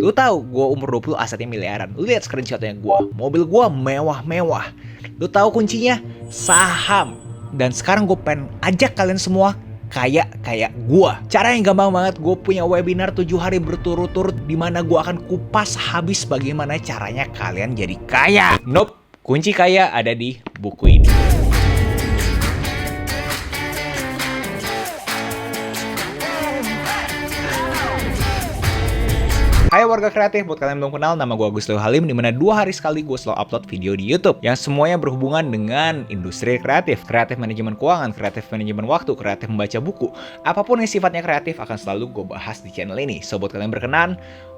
Lu tahu gue umur 20 asetnya miliaran. Lu lihat screenshotnya gue, mobil gue mewah-mewah. Lu tahu kuncinya? Saham. Dan sekarang gue pengen ajak kalian semua kayak gue. Cara yang gampang banget, gue punya webinar 7 hari berturut-turut di mana gue akan kupas habis bagaimana caranya kalian jadi kaya. Nope, kunci kaya ada di buku ini. Hai warga kreatif, buat kalian yang belum kenal, nama gue Agus Leo Halim, dimana 2 hari sekali gue selalu upload video di YouTube yang semuanya berhubungan dengan industri kreatif, kreatif manajemen keuangan, kreatif manajemen waktu, kreatif membaca buku, apapun yang sifatnya kreatif akan selalu gue bahas di channel ini. So buat kalian yang berkenan,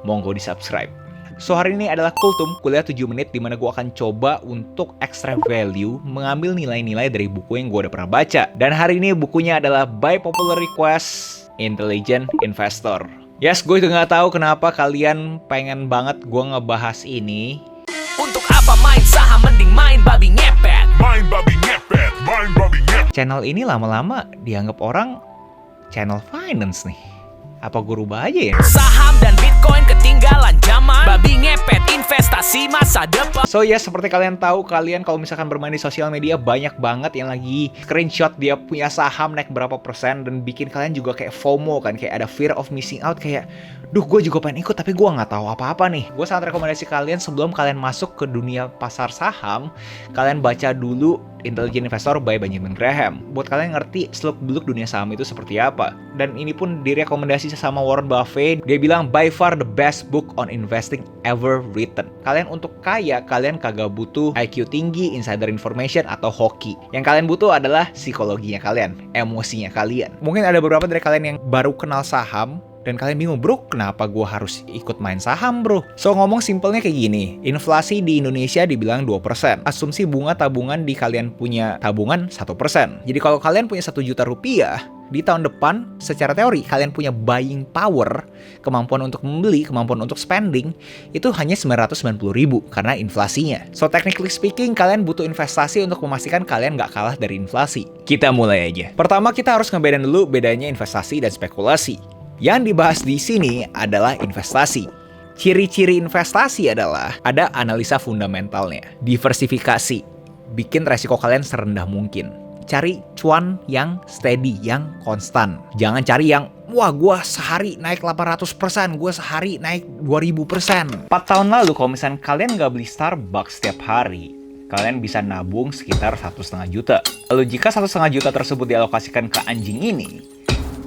monggo di subscribe. So hari ini adalah Kultum, kuliah 7 menit dimana gue akan coba untuk extract value, mengambil nilai-nilai dari buku yang gue udah pernah baca. Dan hari ini bukunya adalah By Popular Request, Intelligent Investor. Yes, gue juga nggak tahu kenapa kalian pengen banget gue ngebahas ini. Untuk apa main saham, mending main babi ngepet. Main babi ngepet, main babi ngepet. Channel ini lama-lama dianggap orang channel finance nih. Apa gue rubah aja ya? Saham dan Bitcoin ketinggalan zaman. Babi ngepet, investasi masa depan. So ya, seperti kalian tahu, kalian kalau misalkan bermain di sosial media banyak banget yang lagi screenshot dia punya saham naik berapa persen dan bikin kalian juga kayak FOMO kan, kayak ada fear of missing out, kayak duh gue juga pengen ikut tapi gue nggak tahu apa-apa nih. Gue sangat rekomendasi kalian sebelum kalian masuk ke dunia pasar saham, kalian baca dulu Intelligent Investor by Benjamin Graham. Buat kalian ngerti seluk-beluk dunia saham itu seperti apa. Dan ini pun direkomendasi sama Warren Buffett. Dia bilang by far the best book on investing ever written. Kalian untuk kaya, kalian kagak butuh IQ tinggi, insider information, atau hoki. Yang kalian butuh adalah psikologinya kalian, emosinya kalian. Mungkin ada beberapa dari kalian yang baru kenal saham, dan kalian bingung, bro, kenapa gue harus ikut main saham, bro? So, ngomong simpelnya kayak gini, inflasi di Indonesia dibilang 2%. Asumsi bunga tabungan di kalian punya tabungan 1%. Jadi kalau kalian punya 1 juta rupiah, di tahun depan, secara teori, kalian punya buying power, kemampuan untuk membeli, kemampuan untuk spending, itu hanya 990.000 karena inflasinya. So, technically speaking, kalian butuh investasi untuk memastikan kalian nggak kalah dari inflasi. Kita mulai aja. Pertama, kita harus ngebedain dulu bedanya investasi dan spekulasi. Yang dibahas di sini adalah investasi. Ciri-ciri investasi adalah ada analisa fundamentalnya, diversifikasi, bikin resiko kalian serendah mungkin. Cari cuan yang steady, yang konstan. Jangan cari yang, wah gue sehari naik 800%, gue sehari naik 2000%. 4 tahun lalu kalau misalnya kalian nggak beli Starbucks setiap hari, kalian bisa nabung sekitar 1,5 juta. Lalu jika 1,5 juta tersebut dialokasikan ke anjing ini,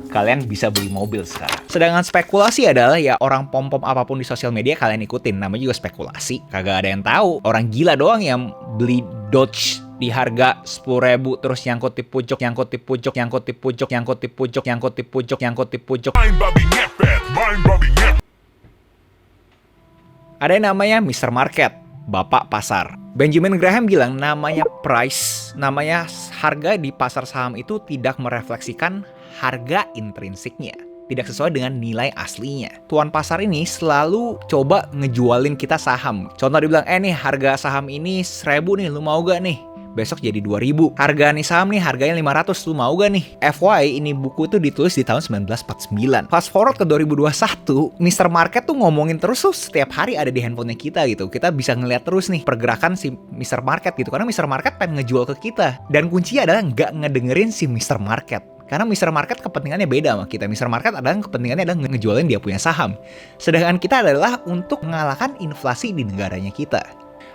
kalian bisa beli mobil sekarang. Sedangkan spekulasi adalah ya orang pom-pom apapun di sosial media kalian ikutin. Namanya juga spekulasi. Kagak ada yang tahu. Orang gila doang yang beli Dodge di harga 10.000 terus nyangkut di pucuk, nyangkut di pucuk, nyangkut di pucuk, nyangkut di pucuk, nyangkut di pucuk, nyangkut di pucuk. Main babi ngepet, main babi ngepet. Ada yang namanya Mr. Market, Bapak Pasar. Benjamin Graham bilang namanya price, namanya harga di pasar saham itu tidak merefleksikan harga intrinsiknya, tidak sesuai dengan nilai aslinya. Tuan pasar ini selalu coba ngejualin kita saham. Contoh dia bilang, nih harga saham ini 1.000 nih, lu mau gak nih? Besok jadi 2.000. Harga nih saham nih harganya 500, lu mau gak nih? FYI, ini buku itu ditulis di tahun 1949. Fast forward ke 2021, Mr. Market tuh ngomongin terus tuh setiap hari ada di handphonenya kita gitu. Kita bisa ngeliat terus nih pergerakan si Mr. Market gitu. Karena Mr. Market pengen ngejual ke kita. Dan kuncinya adalah nggak ngedengerin si Mr. Market. Karena Mr. Market kepentingannya beda sama kita. Mr. Market adalah kepentingannya adalah ngejualin dia punya saham. Sedangkan kita adalah untuk mengalahkan inflasi di negaranya kita.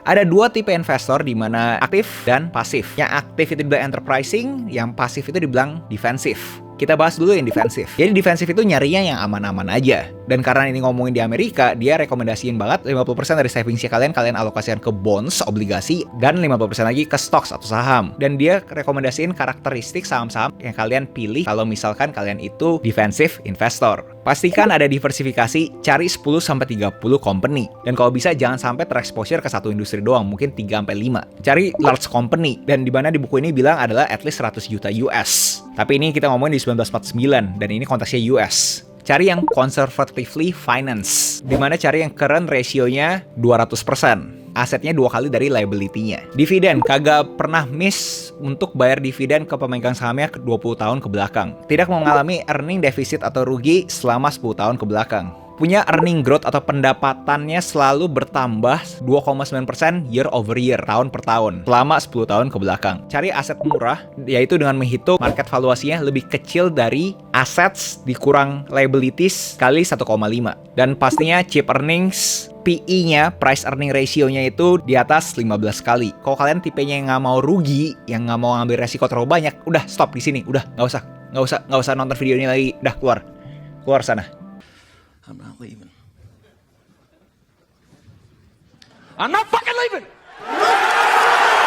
Ada 2 tipe investor di mana aktif dan pasif. Yang aktif itu dibilang enterprising, yang pasif itu dibilang defensif. Kita bahas dulu yang defensif. Jadi defensif itu nyarinya yang aman-aman aja. Dan karena ini ngomongin di Amerika, dia rekomendasiin banget 50% dari savingsnya kalian alokasikan ke bonds, obligasi, dan 50% lagi ke stocks atau saham. Dan dia rekomendasiin karakteristik saham-saham yang kalian pilih kalau misalkan kalian itu defensive investor. Pastikan ada diversifikasi, cari 10-30 company. Dan kalau bisa jangan sampai terexposure ke satu industri doang, mungkin 3-5. Cari large company, dan di mana di buku ini bilang adalah at least 100 juta US. Tapi ini kita ngomongin di 1949, dan ini konteksnya US. Cari yang conservatively finance, di mana cari yang current ratio-nya 200%. Asetnya 2 kali dari liability-nya. Dividen, kagak pernah miss untuk bayar dividen ke pemegang sahamnya 20 tahun ke belakang. Tidak mengalami earning deficit atau rugi selama 10 tahun ke belakang. punya earning growth atau pendapatannya selalu bertambah 2,9% year over year, tahun per tahun, selama 10 tahun ke belakang. Cari aset murah, yaitu dengan menghitung market valuasinya lebih kecil dari assets dikurang liabilities kali 1,5. Dan pastinya cheap earnings, PE-nya, price earning ratio-nya itu di atas 15 kali. Kalau kalian tipenya yang nggak mau rugi, yang nggak mau ngambil resiko terlalu banyak, udah stop di sini, udah nggak usah nonton video ini lagi, udah keluar sana. I'm not leaving. I'm not fucking leaving.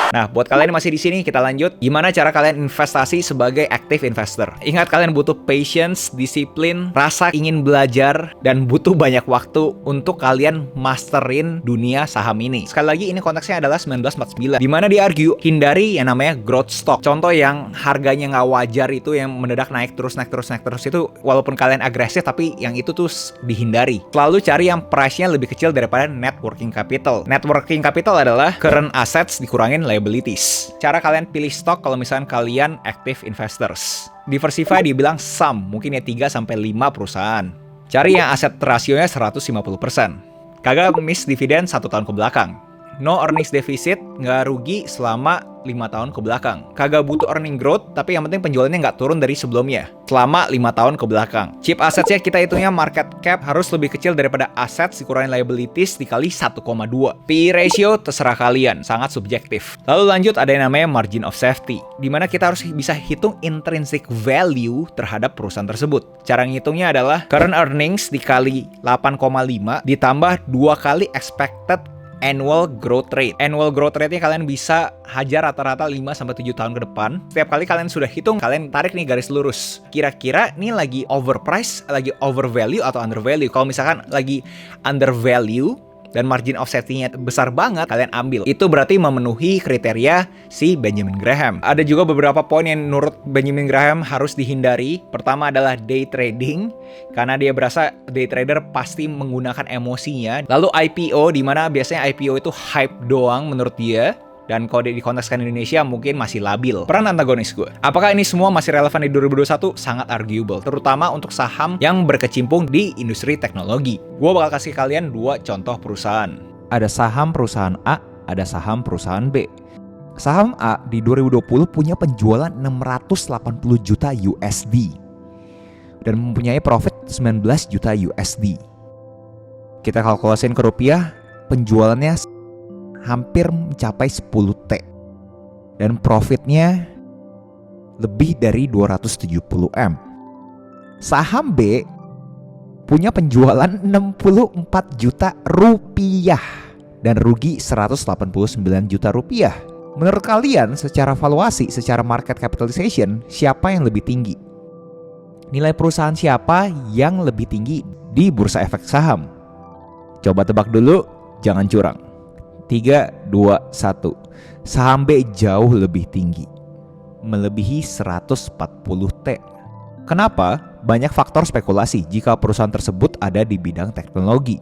Nah, buat kalian yang masih di sini, kita lanjut. Gimana cara kalian investasi sebagai active investor? Ingat, kalian butuh patience, disiplin, rasa ingin belajar, dan butuh banyak waktu untuk kalian masterin dunia saham ini. Sekali lagi, ini konteksnya adalah 1949. Dimana dia argue, hindari yang namanya growth stock. Contoh yang harganya nggak wajar itu, yang mendadak naik terus itu, walaupun kalian agresif, tapi yang itu tuh dihindari. Selalu cari yang price-nya lebih kecil daripada net working capital. Net working capital adalah current assets dikurangin liabilities. Cara kalian pilih stok kalau misalnya kalian active investors. Diversify dibilang sum, mungkin ya 3-5 perusahaan. Cari yang aset rasionya 150%. Kagak miss dividen 1 tahun ke belakang. No earnings deficit, nggak rugi selama 5 tahun ke belakang. Kagak butuh earning growth, tapi yang penting penjualannya nggak turun dari sebelumnya selama 5 tahun ke belakang. Cheap assetsnya kita hitungnya market cap harus lebih kecil daripada assets dikurangin liabilities dikali 1,2. PE ratio terserah kalian, sangat subjektif. Lalu lanjut, ada yang namanya margin of safety, dimana kita harus bisa hitung intrinsic value terhadap perusahaan tersebut. Cara ngitungnya adalah current earnings dikali 8,5 ditambah 2 kali expected annual growth rate. Annual growth rate-nya kalian bisa hajar rata-rata 5-7 tahun ke depan. Setiap kali kalian sudah hitung, kalian tarik nih garis lurus. Kira-kira ini lagi overprice, lagi overvalue atau undervalue. Kalau misalkan lagi undervalue dan margin of safety-nya besar banget, kalian ambil. Itu berarti memenuhi kriteria si Benjamin Graham. Ada juga beberapa poin yang menurut Benjamin Graham harus dihindari. Pertama adalah day trading, karena dia berasa day trader pasti menggunakan emosinya. Lalu IPO, di mana biasanya IPO itu hype doang menurut dia. Dan kalau dikontekskan Indonesia mungkin masih labil. Peran antagonis gue. Apakah ini semua masih relevan di 2021? Sangat arguable. Terutama untuk saham yang berkecimpung di industri teknologi. Gue bakal kasih kalian 2 contoh perusahaan. Ada saham perusahaan A, ada saham perusahaan B. Saham A di 2020 punya penjualan 680 juta USD. Dan mempunyai profit 19 juta USD. Kita kalkulasiin ke rupiah, penjualannya hampir mencapai 10T dan profitnya lebih dari 270M. Saham B punya penjualan 64 juta rupiah dan rugi 189 juta rupiah. Menurut kalian secara valuasi, secara market capitalization, siapa yang lebih tinggi? Nilai perusahaan siapa yang lebih tinggi di bursa efek saham? Coba tebak dulu, jangan curang. 3, 2, 1. Saham B jauh lebih tinggi, melebihi 140T. Kenapa? Banyak faktor spekulasi jika perusahaan tersebut ada di bidang teknologi.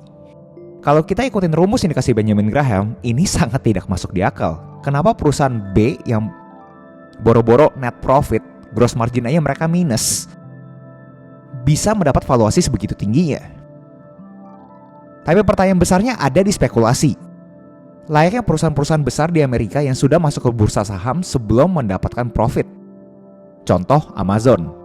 Kalau kita ikutin rumus yang dikasih Benjamin Graham, ini sangat tidak masuk di akal. Kenapa perusahaan B yang boro-boro net profit, gross margin aja mereka minus, bisa mendapat valuasi sebegitu tingginya? Tapi pertanyaan besarnya ada di spekulasi. Layaknya perusahaan-perusahaan besar di Amerika yang sudah masuk ke bursa saham sebelum mendapatkan profit. Contoh Amazon.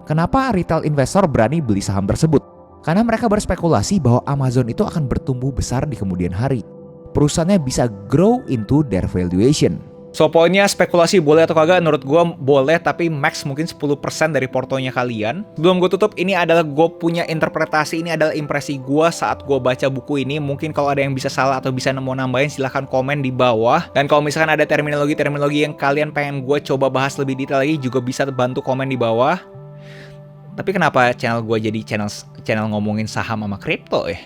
Kenapa retail investor berani beli saham tersebut? Karena mereka berspekulasi bahwa Amazon itu akan bertumbuh besar di kemudian hari. Perusahaannya bisa grow into their valuation. So poinnya spekulasi boleh atau kagak, menurut gue boleh, tapi max mungkin 10% dari portonya kalian. Sebelum gue tutup, ini adalah gue punya interpretasi, ini adalah impresi gue saat gue baca buku ini. Mungkin kalau ada yang bisa salah atau bisa mau nambahin, silahkan komen di bawah. Dan kalau misalkan ada terminologi yang kalian pengen gue coba bahas lebih detail lagi, juga bisa bantu komen di bawah. Tapi kenapa channel gue jadi channel ngomongin saham sama kripto ya?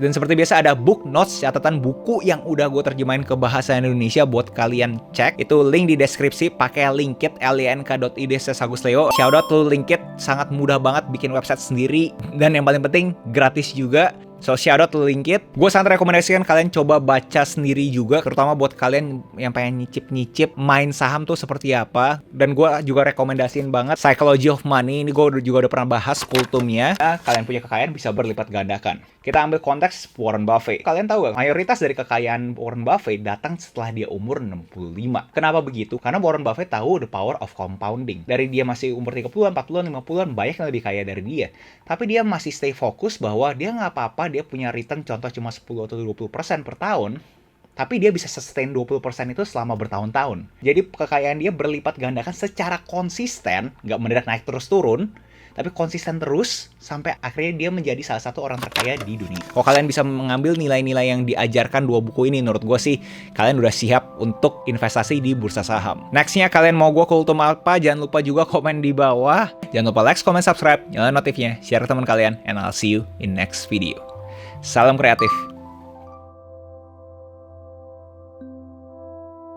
Dan seperti biasa ada book notes, catatan buku yang udah gue terjemahin ke bahasa Indonesia buat kalian cek. Itu link di deskripsi, pakai Linkit, link.id/agusleo. Shoutout to Linkit, sangat mudah banget bikin website sendiri. Dan yang paling penting, gratis juga. So shout out to Linkit. Gue sangat rekomendasikan kalian coba baca sendiri juga, terutama buat kalian yang pengen nyicip-nyicip main saham tuh seperti apa. Dan gue juga rekomendasiin banget Psychology of Money. Ini gue juga udah pernah bahas kultumnya. Kalian punya kekayaan bisa berlipat gandakan. Kita ambil konteks Warren Buffett. Kalian tahu gak? Mayoritas dari kekayaan Warren Buffett datang setelah dia umur 65. Kenapa begitu? Karena Warren Buffett tahu the power of compounding. Dari dia masih umur 30-an, 40-an, 50-an, banyak yang lebih kaya dari dia. Tapi dia masih stay fokus bahwa dia nggak apa-apa, dia punya return contoh cuma 10 atau 20% per tahun. Tapi dia bisa sustain 20% itu selama bertahun-tahun. Jadi kekayaan dia berlipat gandakan secara konsisten, nggak mendadak naik terus turun, tapi konsisten terus sampai akhirnya dia menjadi salah satu orang terkaya di dunia. Kalau kalian bisa mengambil nilai-nilai yang diajarkan dua buku ini, menurut gue sih kalian udah siap untuk investasi di bursa saham. Nextnya kalian mau gue kultum apa? Jangan lupa juga komen di bawah. Jangan lupa like, comment, subscribe, nyalain notifnya, share ke teman kalian, and I'll see you in next video. Salam kreatif.